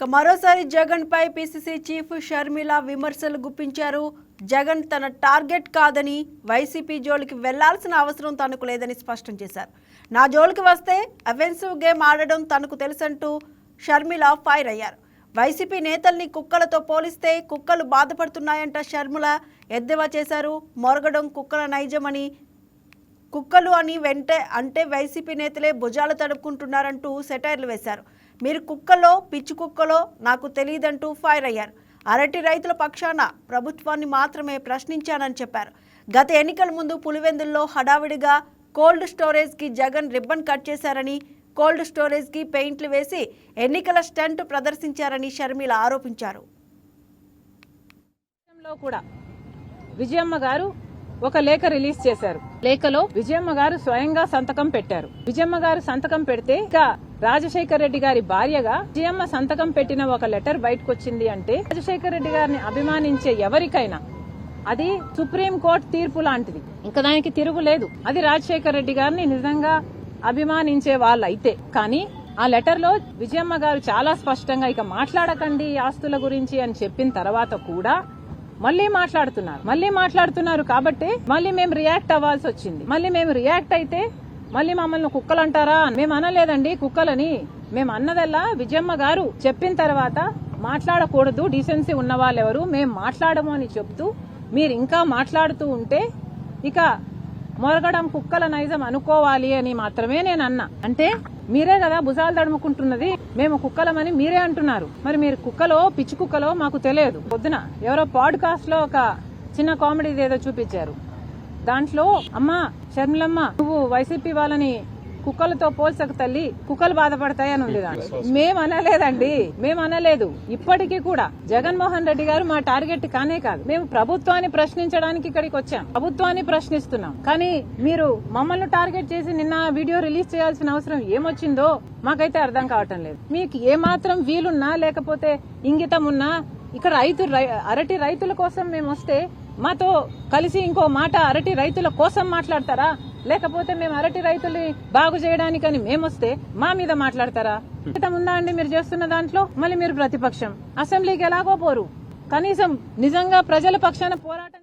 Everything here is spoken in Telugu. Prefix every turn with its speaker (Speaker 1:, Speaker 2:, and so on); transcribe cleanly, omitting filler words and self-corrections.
Speaker 1: మరోసారి జగన్ పై పిసిసి చీఫ్ షర్మిల విమర్శలు గుప్పించారు. జగన్ తన టార్గెట్ కాదని, వైసీపీ జోలికి వెళ్లాల్సిన అవసరం తనకు లేదని స్పష్టం చేశారు. నా జోలికి వస్తే అఫెన్సివ్ గేమ్ ఆడడం తనకు తెలుసంటూ షర్మిల ఫైర్ అయ్యారు. వైసీపీ నేతల్ని కుక్కలతో పోలిస్తే కుక్కలు బాధపడుతున్నాయంట షర్మిల ఎద్దేవా చేశారు. మొరగడం కుక్కల నైజమని, కుక్కలు అని వెంటే అంటే వైసీపీ నేతలే భుజాలు తడుపుకుంటున్నారంటూ సెటైర్లు వేశారు. మీరు కుక్కలో పిచ్చి కుక్కలో నాకు తెలియదంటూ ఫైర్ అయ్యారు. అరటి రైతుల పక్షాన ప్రభుత్వాన్ని మాత్రమే ప్రశ్నించానని చెప్పారు. గత ఎన్నికల ముందు పులివెందుల్లో హడావిడిగా కోల్డ్ స్టోరేజ్కి జగన్ రిబ్బన్ కట్ చేశారని, కోల్డ్ స్టోరేజ్కి పెయింట్లు వేసి ఎన్నికల స్టంట్ ప్రదర్శించారని షర్మిల ఆరోపించారు.
Speaker 2: కూడా విజయమ్మ గారు ఒక లేఖ రిలీజ్ చేశారు. లేఖలో విజయమ్మ గారు స్వయంగా సంతకం పెట్టారు. విజయమ్మ గారు సంతకం పెడితే ఇక రాజశేఖర్ రెడ్డి గారి భార్యగా విజయమ్మ సంతకం పెట్టిన ఒక లెటర్ బయటకు వచ్చింది అంటే రాజశేఖర్ రెడ్డి గారిని అభిమానించే ఎవరికైనా అది సుప్రీం కోర్టు తీర్పు లాంటిది. ఇంకా దానికి తిరుగులేదు. అది రాజశేఖర్ రెడ్డి గారిని నిజంగా అభిమానించే వాళ్ళైతే. కానీ ఆ లెటర్ లో విజయమ్మ గారు చాలా స్పష్టంగా ఇక మాట్లాడకండి ఆస్తుల గురించి అని చెప్పిన తర్వాత కూడా మళ్లీ మాట్లాడుతున్నారు కాబట్టి మళ్ళీ మేము రియాక్ట్ అవ్వాల్సి వచ్చింది. మళ్ళీ మేము రియాక్ట్ అయితే మళ్ళీ మమ్మల్ని కుక్కలు అంటారా? మేము అనలేదండి కుక్కలని. మేము అన్నదల్లా విజయమ్మ గారు చెప్పిన తర్వాత మాట్లాడకూడదు, డీసెన్సీ ఉన్న వాళ్ళెవరు, మేము మాట్లాడము అని చెప్తూ మీరు ఇంకా మాట్లాడుతూ ఉంటే ఇక మొరగడం కుక్కల నైజం అనుకోవాలి అని మాత్రమే నేను అన్నా. అంటే మీరే కదా భుజాలు తడుముకుంటున్నది, మేము కుక్కలమని మీరే అంటున్నారు. మరి మీరు కుక్కలో పిచ్చి కుక్కలో మాకు తెలియదు. పొద్దున ఎవరో పాడ్కాస్ట్ లో ఒక చిన్న కామెడీ ఏదో చూపించారు. దాంట్లో అమ్మా షర్మిలమ్మ నువ్వు వైసీపీ వాళ్ళని కుక్కలతో పోల్చక తల్లి, కుక్కలు బాధపడతాయి అని ఉంది. దాంట్లో మేము అనలేదు. ఇప్పటికీ కూడా జగన్మోహన్ రెడ్డి గారు మా టార్గెట్ కానే కాదు. మేము ప్రభుత్వాన్ని ప్రశ్నించడానికి ఇక్కడికి వచ్చాం, ప్రభుత్వాన్ని ప్రశ్నిస్తున్నాం. కానీ మీరు మమ్మల్ని టార్గెట్ చేసి నిన్న వీడియో రిలీజ్ చేయాల్సిన అవసరం ఏమొచ్చిందో మాకైతే అర్థం కావటం లేదు. మీకు ఏమాత్రం వీలున్నా లేకపోతే ఇంగితం ఉన్నా ఇక్కడ అరటి రైతుల కోసం మేము వస్తే మాతో కలిసి ఇంకో మాట అరటి రైతుల కోసం మాట్లాడతారా? లేకపోతే మేము అరటి రైతుల్ని బాగు చేయడానికని మేమొస్తే మా మీద మాట్లాడతారా? ఉందా అండి మీరు చేస్తున్న దాంట్లో? మళ్ళీ మీరు ప్రతిపక్షం, అసెంబ్లీకి ఎలాగో పోరు. కనీసం నిజంగా ప్రజల పక్షాన పోరాటం